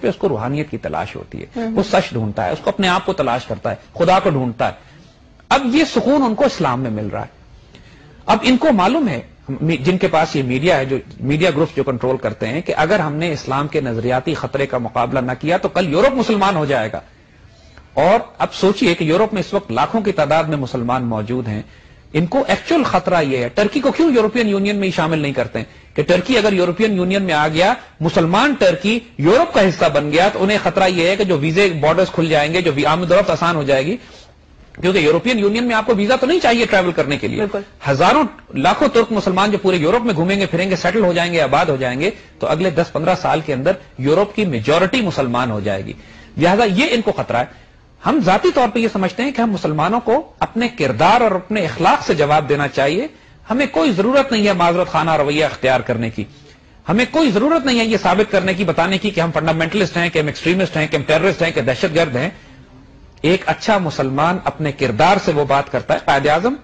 پہ اس کو روحانیت کی تلاش ہوتی ہے، وہ سچ ڈھونڈتا ہے، اس کو اپنے آپ کو تلاش کرتا ہے، خدا کو ڈھونڈتا ہے. اب یہ سکون ان کو اسلام میں مل رہا ہے. اب ان کو معلوم ہے، جن کے پاس یہ میڈیا ہے، جو میڈیا گروپس جو کنٹرول کرتے ہیں، کہ اگر ہم نے اسلام کے نظریاتی خطرے کا مقابلہ نہ کیا تو کل یورپ مسلمان ہو جائے گا. اور اب سوچئے کہ یورپ میں اس وقت لاکھوں کی تعداد میں مسلمان موجود ہیں. ان کو ایکچوئل خطرہ یہ ہے. ٹرکی کو کیوں یورپین یونین میں ہی شامل نہیں کرتے ہیں کہ ٹرکی اگر یورپین یونین میں آ گیا، مسلمان ٹرکی یورپ کا حصہ بن گیا، تو انہیں خطرہ یہ ہے کہ جو ویزے بارڈرز کھل جائیں گے، جو آمد و رفت آسان ہو جائے گی. کیونکہ یورپین یونین میں آپ کو ویزا تو نہیں چاہیے ٹریول کرنے کے لیے. ہزاروں لاکھوں ترک مسلمان جو پورے یورپ میں گھومیں گے، پھریں گے، سیٹل ہو جائیں گے، آباد ہو جائیں گے، تو اگلے 10-15 سال کے اندر یورپ کی میجورٹی مسلمان ہو جائے گی. لہذا یہ ان کو خطرہ ہے. ہم ذاتی طور پہ یہ سمجھتے ہیں کہ ہم مسلمانوں کو اپنے کردار اور اپنے اخلاق سے جواب دینا چاہیے. ہمیں کوئی ضرورت نہیں ہے معذرت خانہ رویہ اختیار کرنے کی. ہمیں کوئی ضرورت نہیں ہے یہ ثابت کرنے کی، بتانے کی کہ ہم فنڈامنٹلسٹ ہیں، کہ ہم ایکسٹریمسٹ ہیں، کہ ہم ٹیررسٹ ہیں، کہ دہشت گرد ہیں. ایک اچھا مسلمان اپنے کردار سے وہ بات کرتا ہے. قائد اعظم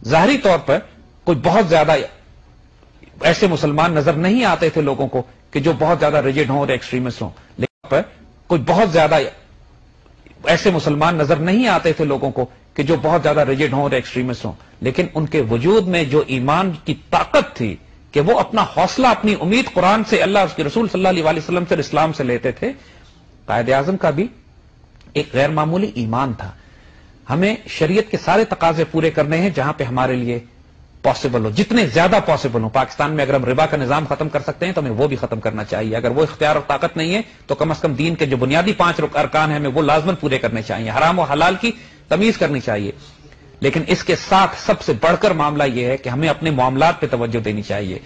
ظاہری طور پر کوئی بہت زیادہ ایسے مسلمان نظر نہیں آتے تھے لوگوں کو کہ جو بہت زیادہ ریجڈ ہوں اور ایکسٹریمسٹ ہوں، لیکن کوئی بہت زیادہ ایسے مسلمان نظر نہیں آتے تھے لوگوں کو کہ جو بہت زیادہ ریجڈ ہوں اور ایکسٹریمسٹ ہوں، لیکن ان کے وجود میں جو ایمان کی طاقت تھی کہ وہ اپنا حوصلہ، اپنی امید قرآن سے، اللہ اس کے رسول صلی اللہ علیہ وسلم سے، اسلام سے لیتے تھے. قائد اعظم کا بھی ایک غیر معمولی ایمان تھا. ہمیں شریعت کے سارے تقاضے پورے کرنے ہیں جہاں پہ ہمارے لیے پاسبل ہو، جتنے زیادہ پاسبل ہو. پاکستان میں اگر ہم ربا کا نظام ختم کر سکتے ہیں تو ہمیں وہ بھی ختم کرنا چاہیے. اگر وہ اختیار اور طاقت نہیں ہے تو کم از کم دین کے جو بنیادی 5 ارکان ہیں ہمیں وہ لازماً پورے کرنے چاہیے. حرام و حلال کی تمیز کرنی چاہیے. لیکن اس کے ساتھ سب سے بڑھ کر معاملہ یہ ہے کہ ہمیں اپنے معاملات پہ توجہ دینی چاہیے.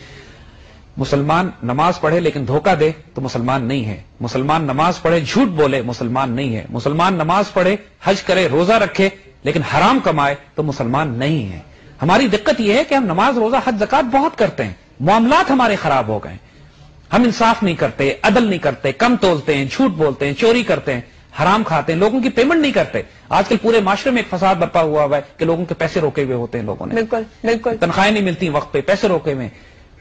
مسلمان نماز پڑھے لیکن دھوکہ دے تو مسلمان نہیں ہے. مسلمان نماز پڑھے جھوٹ بولے مسلمان نہیں ہے. مسلمان نماز پڑھے، حج کرے، روزہ رکھے لیکن حرام کمائے تو مسلمان نہیں ہے. ہماری دقت یہ ہے کہ ہم نماز، روزہ، حج، زکات بہت کرتے ہیں، معاملات ہمارے خراب ہو گئے. ہم انصاف نہیں کرتے، عدل نہیں کرتے، کم تولتے ہیں، جھوٹ بولتے ہیں، چوری کرتے ہیں، حرام کھاتے ہیں، لوگوں کی پیمنٹ نہیں کرتے. آج کل پورے معاشرے میں ایک فساد برپا ہوا ہے کہ لوگوں کے پیسے روکے ہوئے ہوتے ہیں. لوگوں نے بالکل تنخواہیں نہیں ملتی وقت پہ، پیسے روکے ہوئے.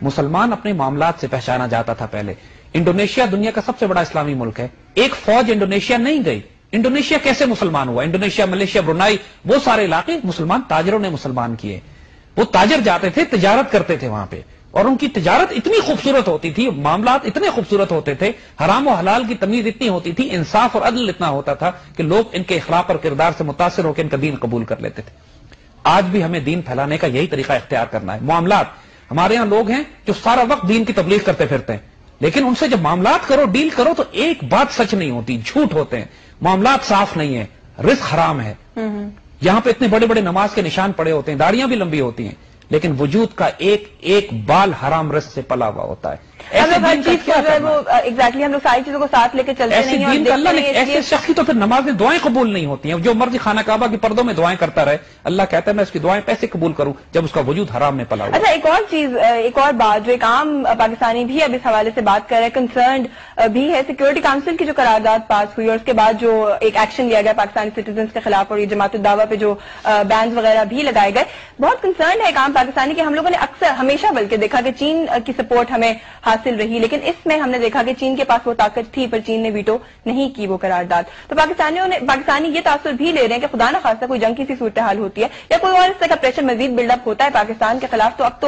مسلمان اپنے معاملات سے پہچانا جاتا تھا پہلے. انڈونیشیا دنیا کا سب سے بڑا اسلامی ملک ہے. ایک فوج انڈونیشیا نہیں گئی. انڈونیشیا کیسے مسلمان ہوا؟ انڈونیشیا، ملیشیا، برونائی، وہ سارے علاقے مسلمان تاجروں نے مسلمان کیے. وہ تاجر جاتے تھے، تجارت کرتے تھے وہاں پہ، اور ان کی تجارت اتنی خوبصورت ہوتی تھی، معاملات اتنے خوبصورت ہوتے تھے، حرام و حلال کی تمیز اتنی ہوتی تھی، انصاف اور عدل اتنا ہوتا تھا کہ لوگ ان کے اخلاق اور کردار سے متاثر ہو کے ان کا دین قبول کر لیتے تھے. آج بھی ہمیں دین پھیلانے کا یہی طریقہ اختیار کرنا ہے. معاملات، ہمارے یہاں لوگ ہیں جو سارا وقت دین کی تبلیغ کرتے پھرتے ہیں، لیکن ان سے جب معاملات کرو، ڈیل کرو، تو ایک بات سچ نہیں ہوتی، جھوٹ ہوتے ہیں، معاملات صاف نہیں ہے، رزق حرام ہے. یہاں پہ اتنے بڑے بڑے نماز کے نشان پڑے ہوتے ہیں، داڑیاں بھی لمبی ہوتی ہیں، لیکن وجود کا ایک ایک بال حرام رزق سے پلا ہوا ہوتا ہے. ایگزیکٹلی ہم لوگ ساری چیزوں کو ساتھ لے کے چلتے ایسے دین کا اللہ نے ایسے شخص کی تو پھر نمازیں دعائیں قبول نہیں ہوتی ہیں. جو مرضی خانہ کعبہ کی پردوں میں دعائیں کرتا رہے، اللہ کہتا ہے میں اس کی دعائیں پیسے قبول کروں جب اس کا وجود حرام میں پلا ہوا. اچھا، ایک اور چیز، ایک اور بات جو ایک عام پاکستانی بھی اب اس حوالے سے بات کر رہے ہیں، کنسرنڈ بھی ہے. سیکورٹی کاؤنسل کی جو قرارداد پاس ہوئی اور اس کے بعد جو ایک ایکشن لیا گیا پاکستانی سٹیزنز کے خلاف، اور یہ جماعت الدعوہ پہ جو بینز وغیرہ بھی لگائے گئے، بہت کنسرنڈ ہے ایک عام پاکستانی کہ ہم لوگوں نے اکثر ہمیشہ بلکہ دیکھا کہ چین کی سپورٹ ہمیں حاصل رہی، لیکن اس میں ہم نے دیکھا کہ چین کے پاس وہ طاقت تھی پر چین نے ویٹو نہیں کی وہ قرارداد. تو پاکستانی یہ تاثر بھی لے رہے ہیں کہ خدا نہ خواستہ کوئی جنگ کی سی صورتحال ہوتی ہے یا کوئی اور اس طرح کا پریشر مزید بلڈ اپ ہوتا ہے پاکستان کے خلاف، تو اب تو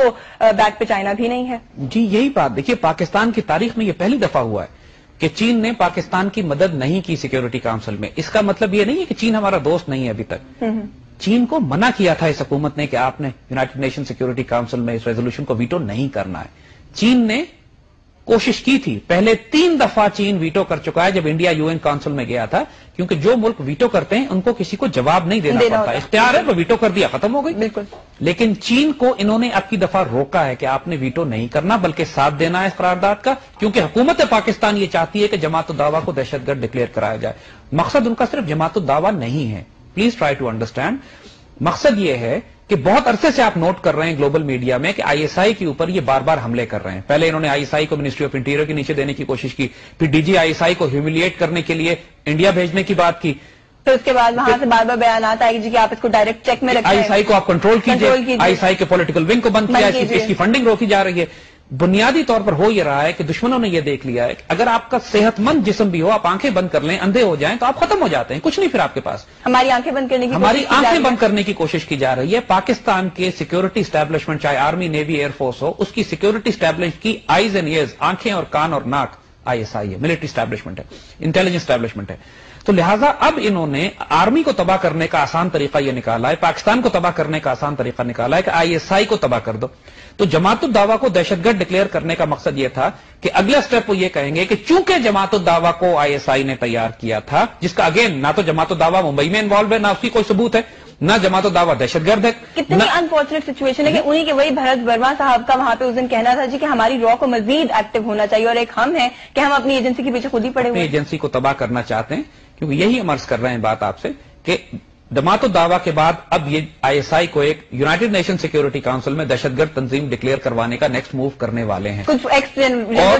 بیک پہ چائنا بھی نہیں ہے. جی یہی بات دیکھیے، پاکستان کی تاریخ میں یہ پہلی دفعہ ہوا ہے کہ چین نے پاکستان کی مدد نہیں کی سیکورٹی کاؤنسل میں. اس کا مطلب یہ نہیں ہے کہ چین ہمارا دوست نہیں ہے ابھی تک. چین کو منع کیا تھا اس حکومت نے کہ آپ نے یونائٹڈ نیشن سیکورٹی کاؤنسل میں اس ریزولوشن کو ویٹو نہیں کرنا ہے. چین نے کوشش کی تھی، پہلے 3 دفعہ چین ویٹو کر چکا ہے جب انڈیا UN کاؤنسل میں گیا تھا، کیونکہ جو ملک ویٹو کرتے ہیں ان کو کسی کو جواب نہیں دینا پڑتا، اختیار ہے تو ویٹو کر دیا، ختم ہو گئی. بالکل. لیکن چین کو انہوں نے اب کی دفعہ روکا ہے کہ آپ نے ویٹو نہیں کرنا بلکہ ساتھ دینا ہے اس قرارداد کا، کیونکہ حکومت پاکستان یہ چاہتی ہے کہ جماعت الدعوہ کو دہشت گرد ڈکلیئر کرایا جائے. مقصد ان کا صرف جماعت الدعوہ نہیں ہے، پلیز ٹرائی ٹو انڈرسٹینڈ. مقصد یہ ہے کہ بہت عرصے سے آپ نوٹ کر رہے ہیں گلوبل میڈیا میں کہ ISI کے اوپر یہ بار بار حملے کر رہے ہیں. پہلے انہوں نے ISI کو منسٹری آف انٹیریئر کے نیچے دینے کی کوشش کی، پھر DG ISI کو ہیوملیٹ کرنے کے لیے انڈیا بھیجنے کی بات کی، تو اس کے بعد وہاں سے بار بار بیانات آئے کہ آپ اس کو ڈائریکٹ چیک میں رکھیں، ISI کو آپ کنٹرول کیجئے، ISI کے پولیٹیکل ونگ کو بند کیا، اس کی فنڈنگ روکی جا رہی ہے. بنیادی طور پر ہو یہ رہا ہے کہ دشمنوں نے یہ دیکھ لیا ہے کہ اگر آپ کا صحت مند جسم بھی ہو، آپ آنکھیں بند کر لیں، اندھے ہو جائیں تو آپ ختم ہو جاتے ہیں، کچھ نہیں پھر آپ کے پاس. ہماری آنکھیں بند کرنے کی کوشش کی جا رہی ہے. پاکستان کے سیکورٹی اسٹیبلشمنٹ، چاہے آرمی، نیوی، ایئر فورس ہو، اس کی سیکورٹی اسٹیبلشمنٹ کی آئیز اینڈ ایئرز، آنکھیں اور کان اور ناک ISI ہے، ملٹری اسٹیبلشمنٹ ہے، انٹیلیجنس اسٹیبلشمنٹ ہے. تو لہٰذا اب انہوں نے آرمی کو تباہ کرنے کا آسان طریقہ یہ نکالا ہے، پاکستان کو تباہ کرنے کا آسان طریقہ نکالا ہے کہ ISI کو تباہ کر دو. تو جماعت الدعوہ کو دہشت گرد ڈکلیئر کرنے کا مقصد یہ تھا کہ اگلا سٹیپ وہ یہ کہیں گے کہ چونکہ جماعت الدعوہ کو ISI نے تیار کیا تھا، جس کا اگین نہ تو جماعت الدعوہ ممبئی میں انوالو ہے، نہ اس کی کوئی ثبوت ہے، نہ جماعت الدعوہ دہشت گرد ہے. کتنی انفارچونیٹ سچویشن ہے کہ انہی کے وہی بھرت ورما صاحب کا وہاں پہ اس دن کہنا تھا جی کہ ہماری را کو مزید ایکٹیو ہونا چاہیے، اور ایک ہم ہیں کہ ہم اپنی ایجنسی کے پیچھے خود ہی پڑے ہوئے ہیں. ایجنسی کو تباہ کرنا چاہتے ہیں، کیونکہ یہی ہم عرض کر رہے ہیں بات آپ سے کہ جماعت الدعوہ کے بعد اب یہ ISI کو ایک یونائٹڈ نیشن سیکورٹی کاؤنسل میں دہشت گرد تنظیم ڈکلیئر کروانے کا نیکسٹ موو کرنے والے ہیں. کچھ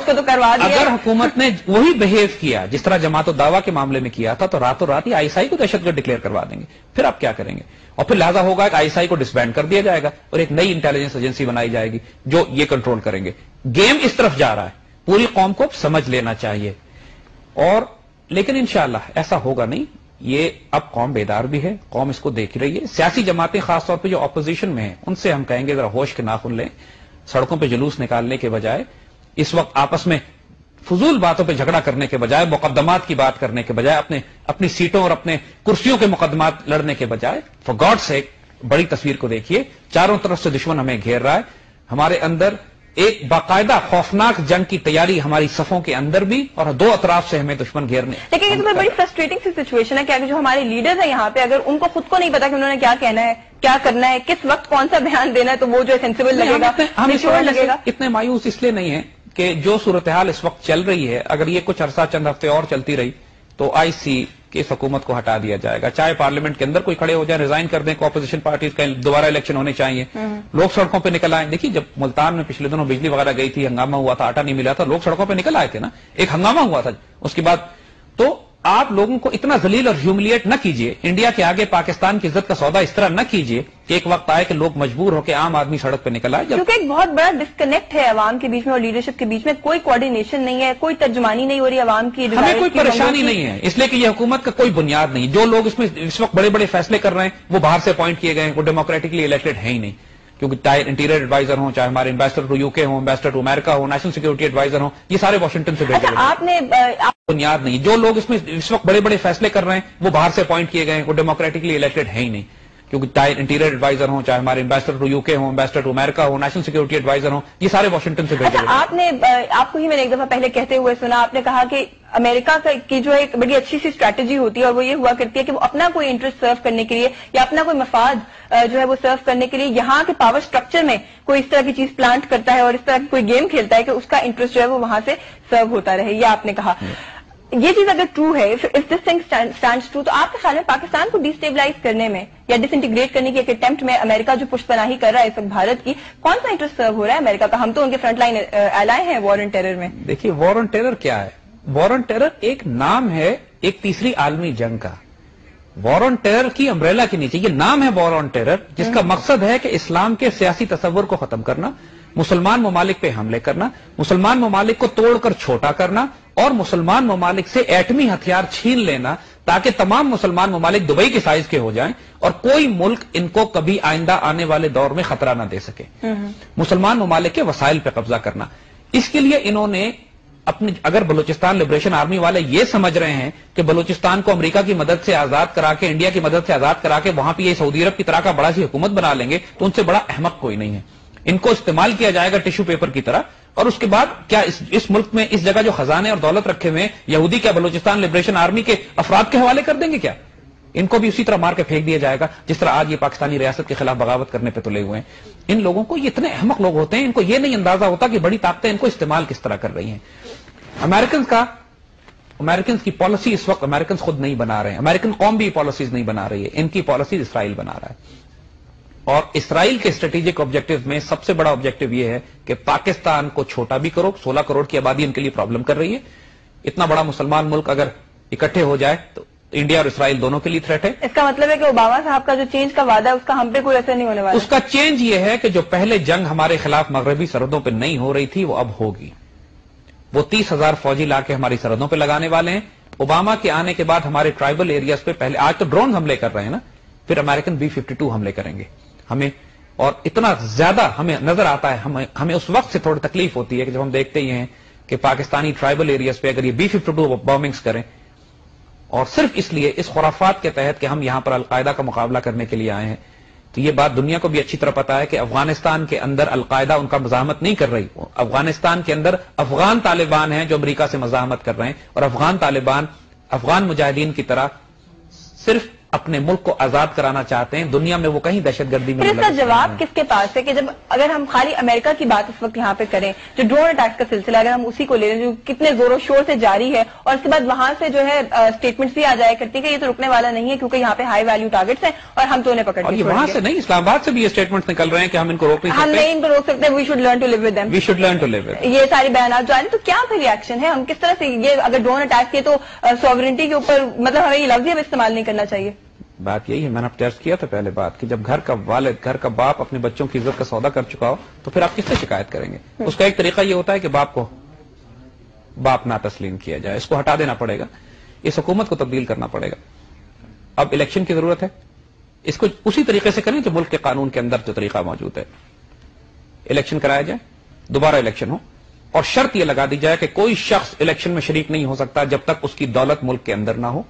کو تو کروا دیا. اگر حکومت نے وہی بہیو کیا جس طرح جماعت الدعوہ کے معاملے میں کیا تھا تو راتوں رات ہی ISI کو دہشت گرد ڈکلیئر کروا دیں گے. پھر آپ کیا کریں گے؟ اور پھر لہذا ہوگا کہ ISI کو ڈسبینڈ کر دیا جائے گا اور ایک نئی انٹیلیجنس ایجنسی بنائی جائے گی جو یہ کنٹرول کریں گے. گیم اس طرف جا رہا ہے، پوری قوم کو سمجھ لینا چاہیے. اور لیکن انشاءاللہ ایسا ہوگا نہیں. یہ اب قوم بیدار بھی ہے، قوم اس کو دیکھ رہی ہے. سیاسی جماعتیں خاص طور پہ جو اپوزیشن میں ہیں ان سے ہم کہیں گے ذرا ہوش کے ناخن لیں. سڑکوں پہ جلوس نکالنے کے بجائے، اس وقت آپس میں فضول باتوں پہ جھگڑا کرنے کے بجائے، مقدمات کی بات کرنے کے بجائے، اپنی سیٹوں اور اپنے کرسیوں کے مقدمات لڑنے کے بجائے، فار گاڈ سیک بڑی تصویر کو دیکھیے. چاروں طرف سے دشمن ہمیں گھیر رہا ہے. ہمارے اندر ایک باقاعدہ خوفناک جنگ کی تیاری ہماری صفوں کے اندر بھی، اور دو اطراف سے ہمیں دشمن گھیرنے. لیکن یہ تو بڑی فرسٹریٹنگ سی سچویشن ہے کہ اگر جو ہمارے لیڈرز ہیں یہاں پہ، اگر ان کو خود کو نہیں پتا کہ انہوں نے کیا کہنا ہے، کیا کرنا ہے، کس وقت کون سا بیان دینا ہے، تو وہ جو سینسیبل لگے گا، لگے گا. اتنے مایوس اس لیے نہیں ہے کہ جو صورتحال اس وقت چل رہی ہے، اگر یہ کچھ عرصہ چند ہفتے اور چلتی رہی تو IC کہ اس حکومت کو ہٹا دیا جائے گا. چاہے پارلیمنٹ کے اندر کوئی کھڑے ہو جائے، ریزائن کر دیں، اپوزیشن پارٹیز کا دوبارہ الیکشن ہونے چاہیے، لوگ سڑکوں پہ نکل آئیں. دیکھیے جب ملتان میں پچھلے دنوں بجلی وغیرہ گئی تھی، ہنگامہ ہوا تھا، آٹا نہیں ملا تھا، لوگ سڑکوں پہ نکل آئے تھے نا، ایک ہنگامہ ہوا تھا. اس کے بعد تو آپ لوگوں کو اتنا ذلیل اور ہیوملیٹ نہ کیجیے. انڈیا کے آگے پاکستان کی عزت کا سودا اس طرح نہ کیجیے کہ ایک وقت آئے کہ لوگ مجبور ہو کے عام آدمی سڑک پہ نکل آئے. کیونکہ ایک بہت بڑا ڈسکنیکٹ ہے عوام کے بیچ میں اور لیڈرشپ کے بیچ میں، کوئی کوآرڈینیشن نہیں ہے، کوئی ترجمانی نہیں ہو رہی عوام کی. ہمیں کوئی پریشانی نہیں ہے اس لیے کہ یہ حکومت کا کوئی بنیاد نہیں. جو لوگ اس میں اس وقت بڑے بڑے فیصلے کر رہے ہیں وہ باہر سے اپوائنٹ کیے گئے ہیں، وہ ڈیموکریٹکلی الیکٹڈ ہے ہی نہیں. کیونکہ چاہے انٹیریئر ایڈوائزر ہوں، چاہے ہمارے امبیسڈر ٹو UK ہوں، امبیسڈر ٹو امریکہ ہوں، نیشنل سیکورٹی ایڈوائزر ہوں، یہ سارے واشنگٹن سے بھیجے گئے. آپ نے بنیاد نہیں. جو لوگ اس میں اس وقت بڑے بڑے فیصلے کر رہے ہیں وہ باہر سے اپوائنٹ کیے گئے ہیں، وہ ڈیموکریٹکلی الیکٹڈ ہے ہی نہیں. کیونکہ چاہے انٹیریئر ایڈوائزر ہوں، چاہے ہمارے امبیسڈر ٹو UK ہوں، امبیسڈر ٹو امریکہ ہوں، نیشنل سیکورٹی ایڈوائزر ہوں، یہ سارے واشنگٹن سے بھیجے گئے. آپ کو ہی میں نے ایک دفعہ پہلے کہتے ہوئے سنا، آپ نے کہا کہ امریکہ کی جو ایک بڑی اچھی سی اسٹریٹجی ہوتی ہے اور وہ یہ ہوا کرتی ہے کہ وہ اپنا کوئی انٹرسٹ سرو کرنے کے لیے یا اپنا کوئی مفاد جو ہے وہ سرو کرنے کے لیے یہاں کے پاور اسٹرکچر میں کوئی اس طرح کی چیز پلانٹ کرتا ہے اور اس طرح کی کوئی گیم کھیلتا ہے کہ اس کا انٹرسٹ جو ہے وہ وہاں سے سرو ہوتا رہے. یہ آپ نے کہا. یہ چیز اگر ٹرو ہے، if this thing stands true, تو آپ کے خیال میں پاکستان کو ڈیسٹیبلائز کرنے میں یا ڈس انٹیگریٹ کرنے کی ایک اٹمپٹ میں امریکہ جو پشت پناہی کر رہا ہے اس وقت بھارت کی، کون سا انٹرسٹ سرو ہو رہا ہے امریکہ کا؟ ہم تو ان کے فرنٹ لائن ایلائی ہیں وار آن ٹیرر میں. دیکھیے وار آن ٹیرر کیا ہے؟ وار آن ٹیرر ایک نام ہے ایک تیسری عالمی جنگ کا. وار آن ٹیرر کی امبریلا کے نیچے یہ نام ہے وار آن ٹیرر، جس کا مقصد ہے کہ اسلام کے سیاسی تصور کو ختم کرنا، مسلمان ممالک پہ حملے کرنا، مسلمان ممالک کو توڑ کر چھوٹا کرنا اور مسلمان ممالک سے ایٹمی ہتھیار چھین لینا تاکہ تمام مسلمان ممالک دبئی کے سائز کے ہو جائیں اور کوئی ملک ان کو کبھی آئندہ آنے والے دور میں خطرہ نہ دے سکے. مسلمان ممالک کے وسائل پہ قبضہ کرنا. اس کے لیے انہوں نے اپنی، اگر بلوچستان لبریشن آرمی والے یہ سمجھ رہے ہیں کہ بلوچستان کو امریکہ کی مدد سے آزاد کرا کے، انڈیا کی مدد سے آزاد کرا کے وہاں پہ یہ سعودی عرب کی طرح کا بڑا سی حکومت بنا لیں گے تو ان سے بڑا احمق کوئی نہیں ہے. ان کو استعمال کیا جائے گا ٹیشو پیپر کی طرح، اور اس کے بعد کیا اس ملک میں اس جگہ جو خزانے اور دولت رکھے ہوئے ہیں یہودی کیا بلوچستان لبریشن آرمی کے افراد کے حوالے کر دیں گے کیا؟ ان کو بھی اسی طرح مار کے پھینک دیا جائے گا جس طرح آج یہ پاکستانی ریاست کے خلاف بغاوت کرنے پہ تلے ہوئے ہیں. ان لوگوں کو، یہ اتنے احمق لوگ ہوتے ہیں، ان کو یہ نہیں اندازہ ہوتا کہ بڑی طاقتیں ان کو استعمال کس طرح کر رہی ہیں. امریکنز کی پالیسی اس وقت امریکنز خود نہیں بنا رہے ہیں، امریکن قوم بھی پالیسیز نہیں بنا رہی ہے، ان کی پالیسیز اسرائیل بنا رہا ہے. اور اسرائیل کے اسٹریٹجک آبجیکٹو میں سب سے بڑا آبجیکٹو یہ ہے کہ پاکستان کو چھوٹا بھی کرو. 16 کروڑ کی آبادی ان کے لیے پرابلم کر رہی ہے. اتنا بڑا مسلمان ملک اگر اکٹھے ہو جائے تو انڈیا اور اسرائیل دونوں کے لیے تھریٹ ہے. اس کا مطلب ہے کہ اوباما صاحب کا جو چینج کا وعدہ ہے اس کا ہم پہ کوئی اثر نہیں ہونے والا. اس کا چینج یہ ہے کہ جو پہلے جنگ ہمارے خلاف مغربی سرحدوں پہ نہیں ہو رہی تھی وہ اب ہوگی. وہ 30,000 فوجی لا کے ہماری سرحدوں پہ لگانے والے ہیں. اوباما کے آنے کے بعد ہمارے ٹرائبل ایریاز پہ پہلے آج تو ڈرون حملے کر رہے ہیں نا, پھر امریکن B-52 حملے کریں گے ہمیں. اور اتنا زیادہ ہمیں نظر آتا ہے, ہمیں اس وقت سے تھوڑی تکلیف ہوتی ہے کہ جب ہم دیکھتے ہی ہیں کہ پاکستانی ٹرائبل ایریاز پہ اگر یہ B-52 بامبنگز کریں, اور صرف اس لیے اس خرافات کے تحت کہ ہم یہاں پر القاعدہ کا مقابلہ کرنے کے لیے آئے ہیں, تو یہ بات دنیا کو بھی اچھی طرح پتا ہے کہ افغانستان کے اندر القاعدہ ان کا مزاحمت نہیں کر رہی. افغانستان کے اندر افغان طالبان ہیں جو امریکہ سے مزاحمت کر رہے ہیں, اور افغان طالبان افغان مجاہدین کی طرح صرف اپنے ملک کو آزاد کرانا چاہتے ہیں. دنیا میں وہ کہیں دہشت گردی میں. پھر اس کا جواب کس کے پاس ہے کہ جب اگر ہم خالی امریکہ کی بات اس وقت یہاں پہ کریں, جو ڈرون اٹیک کا سلسلہ اگر ہم اسی کو لے لیں جو کتنے زور و شور سے جاری ہے, اور اس کے بعد وہاں سے جو ہے اسٹیٹمنٹس بھی آ جایا کرتی ہے کہ یہ تو رکنے والا نہیں ہے کیونکہ یہاں پہ ہائی ویلیو ٹارگیٹس ہیں اور ہم تو انہیں پکڑ کے وہاں سے نہیں, اسلام آباد سے بھی یہ اسٹیٹمنٹس نکل رہے ہیں کہ ہم ان کو روک نہیں سکتے, ہم نہیں ان کو روک سکتے. We should learn to live with them, we should learn to live with. یہ سارے بیانات جو آ رہے ہیں, تو کیا پھر ریئیکشن ہے, ہم کس طرح سے یہ اگر ڈرون اٹیک کیے تو سوورنٹی کے اوپر مطلب ہمیں یہ لفظ اب استعمال نہیں کرنا چاہیے. بات یہی ہے, میں نے اب ٹیسٹ کیا تھا پہلے بات کہ جب گھر کا والد گھر کا باپ اپنے بچوں کی عزت کا سودا کر چکا ہو تو پھر آپ کس سے شکایت کریں گے. اس کا ایک طریقہ یہ ہوتا ہے کہ باپ کو باپ نہ تسلیم کیا جائے, اس کو ہٹا دینا پڑے گا, اس حکومت کو تبدیل کرنا پڑے گا. اب الیکشن کی ضرورت ہے, اس کو اسی طریقے سے کریں جو ملک کے قانون کے اندر جو طریقہ موجود ہے. الیکشن کرایا جائے, دوبارہ الیکشن ہو, اور شرط یہ لگا دی جائے کہ کوئی شخص الیکشن میں شریک نہیں ہو سکتا جب تک اس کی دولت ملک کے اندر نہ ہو,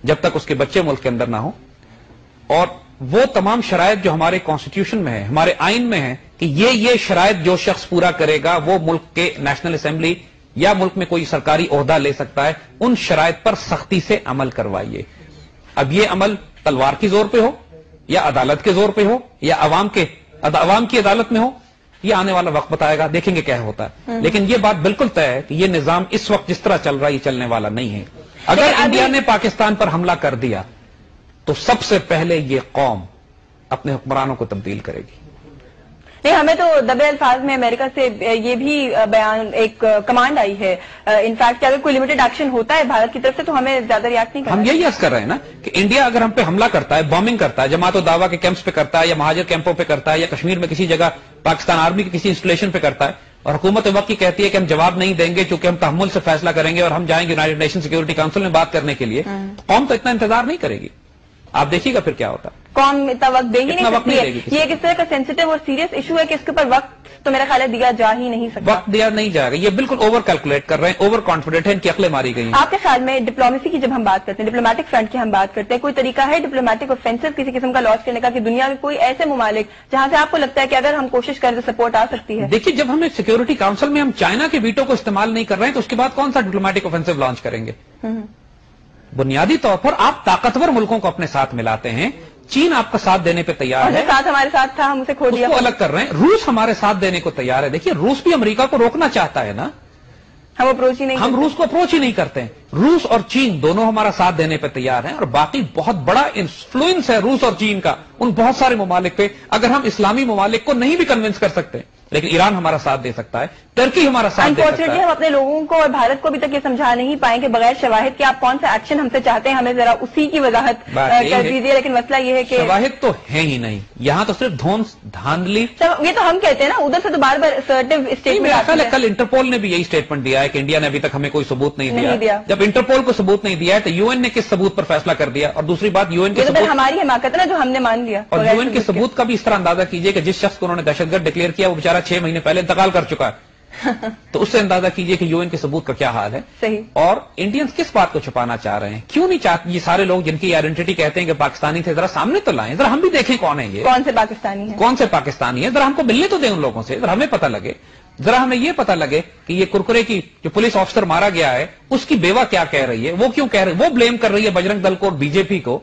جب تک اس کے بچے ملک کے اندر نہ ہو. اور وہ تمام شرائط جو ہمارے کانسٹیٹیوشن میں ہے, ہمارے آئین میں ہے کہ یہ شرائط جو شخص پورا کرے گا وہ ملک کے نیشنل اسمبلی یا ملک میں کوئی سرکاری عہدہ لے سکتا ہے, ان شرائط پر سختی سے عمل کروائیے. اب یہ عمل تلوار کی زور پہ ہو یا عدالت کے زور پہ ہو یا عوام کی عدالت میں ہو, یہ آنے والا وقت بتائے گا, دیکھیں گے کیا ہوتا ہے. لیکن یہ بات بالکل طے ہے کہ یہ نظام اس وقت جس طرح چل رہا ہے یہ چلنے والا نہیں ہے. اگر انڈیا نے پاکستان پر حملہ کر دیا تو سب سے پہلے یہ قوم اپنے حکمرانوں کو تبدیل کرے گی. نہیں, ہمیں تو دبے الفاظ میں امریکہ سے یہ بھی بیان ایک کمانڈ آئی ہے انفیکٹ کہ اگر کوئی لمیٹڈ ایکشن ہوتا ہے بھارت کی طرف سے تو ہمیں زیادہ ریاکٹ نہیں کرنا. ہم یہی عرض کر رہے ہیں نا کہ انڈیا اگر ہم پہ حملہ کرتا ہے, بامبنگ کرتا ہے, جماعت و دعویٰ کے کیمپس پہ کرتا ہے یا مہاجر کیمپوں پہ کرتا ہے یا کشمیر میں کسی جگہ پاکستان آرمی کے کسی انسٹالیشن پہ کرتا ہے, اور حکومت وقت کی کہتی ہے کہ ہم جواب نہیں دیں گے چونکہ ہم تحمل سے فیصلہ کریں گے اور ہم جائیں گے یونائیٹڈ نیشن سیکورٹی کاؤنسل میں بات کرنے کے لیے, قوم تو اتنا انتظار نہیں کرے گی. آپ دیکھیے گا پھر کیا ہوتا ہے. قوم اتنا وقت دے ہی نہیں سکتی ہے. یہ کس طرح کا سینسیٹیو اور سیریس ایشو ہے کہ اس کے اوپر وقت تو میرا خیال ہے دیا جا ہی نہیں سکتا. وقت دیا نہیں جائے گا, یہ بالکل اوور کیلکولیٹ کر رہے ہیں, اوور کانفیڈنٹ ہے, ان کی عقلیں ماری گئی ہیں. آپ کے خیال میں ڈپلومیسی کی جب ہم بات کرتے ہیں, ڈپلومیٹک فرنٹ کی ہم بات کرتے ہیں, کوئی طریقہ ہے ڈپلومیٹک آفینسو کسی قسم کا لاس کرنے کا کہ دنیا کے کوئی ایسے ممالک جہاں سے آپ کو لگتا ہے کہ اگر ہم کوشش کریں تو سپورٹ آ سکتی ہے؟ دیکھیے, جب ہمیں سیکورٹی کاؤنسل میں ہم چائنا کے ویٹو کو استعمال نہیں کر رہے ہیں تو اس کے بعد کون سا ڈپلومیٹک آفینسو لانچ کریں گے؟ بنیادی طور پر آپ طاقتور ملکوں کو اپنے ساتھ ملاتے ہیں. چین آپ کا ساتھ دینے پہ تیار ہے, ساتھ ہمارے ساتھ تھا, ہم اسے کھو دیا, اس کو الگ کر رہے ہیں. روس ہمارے ساتھ دینے کو تیار ہے. دیکھیے, روس بھی امریکہ کو روکنا چاہتا ہے نا, ہم اپروچ ہی نہیں, ہم روس کو اپروچ ہی نہیں کرتے ہیں. روس اور چین دونوں ہمارا ساتھ دینے پہ تیار ہیں, اور باقی بہت بڑا انفلوئنس ہے روس اور چین کا ان بہت سارے ممالک پہ. اگر ہم اسلامی ممالک کو نہیں بھی کنونس کر سکتے, لیکن ایران ہمارا ساتھ دے سکتا ہے, ترکی ہمارا ساتھ دے سکتا ہے. انفارچونیٹلی ہم اپنے لوگوں کو اور بھارت کو ابھی تک یہ سمجھا نہیں پائیں کہ بغیر شواہد کے آپ کون سا ایکشن ہم سے چاہتے ہیں, ہمیں ذرا اسی کی وضاحت کر دیجیے. لیکن مسئلہ یہ ہے کہ شواہد تو ہے ہی نہیں, یہاں تو صرف دھاندلی. یہ تو ہم کہتے ہیں نا, ادھر سے تو بار بار اسرٹیو اسٹیٹمنٹ. کل انٹرپول نے بھی یہی اسٹیٹمنٹ دیا ہے کہ انڈیا نے ابھی تک ہمیں کوئی ثبوت نہیں دیا. جب انٹرپول کو ثبوت نہیں دیا ہے تو یو این نے کس ثبوت پر فیصلہ کر دیا؟ اور دوسری بات, یو این کے ثبوت ہماری حماقت ہے نا جو ہم نے مان لیا. اور یو این کے ثبوت کا بھی اس طرح اندازہ کیجئے کہ جس شخص کو انہوں نے دہشت گرد ڈکلیئر کیا وہ بیچارہ 6 مہینے پہلے انتقال کر چکا ہے. تو اس سے اندازہ کیجئے کہ یو این کے ثبوت کا کیا حال ہے. صحیح. اور انڈینز کس بات کو چھپانا چاہ رہے ہیں؟ کیوں نہیں چاہتے یہ سارے لوگ جن کی آئیڈینٹی کہتے ہیں کہ پاکستانی تھے, ذرا سامنے تو لائیں, ذرا ہم بھی دیکھیں کون ہے یہ, کون سے پاکستانی ہیں, کون سے پاکستانی ہیں, ذرا ہم کو ملنے تو دیں ان لوگوں سے, ذرا ہمیں پتہ لگے, ذرا ہمیں یہ پتہ لگے کہ یہ کرکرے کی جو پولیس آفیسر مارا گیا ہے اس کی بیوہ کیا کہہ رہی ہے, وہ کیوں کہہ رہی ہے, وہ بلیم کر رہی ہے بجرنگ دل کو اور بی جے پی کو,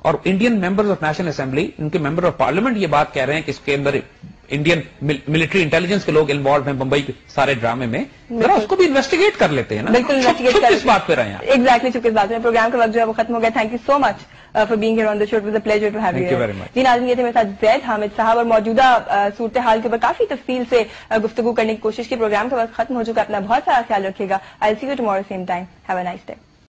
اور Indian members of National Assembly, ان کے ممبر آف پارلیمنٹ یہ بات کہہ رہے ہیں کہ اس کے اندر انڈین ملٹری انٹیلیجنس کے لوگ انوالو ہیں بمبئی کے سارے ڈرامے میں, ذرا اس کو بھی انویسٹیگیٹ کر لیتے ہیں نا. بالکل انویسٹیگیٹ کر, کس بات پہ رہے ہیں ایگزیکٹلی چونکہ اس بات میں پروگرام کا وقت جو ہے وہ ختم ہو گیا. Thank you so much for being here on the show, it was a pleasure to have you. جی ناظرین, یہ تھے میرے ساتھ زید حامد صاحب, اور موجودہ صورتحال کے اوپر کافی تفصیل سے گفتگو کرنے کی کوشش کی. پروگرام کا وقت ختم ہو چکا, اپنا بہت سارا خیال رکھیے گا. I see you tomorrow same time. Have a nice day.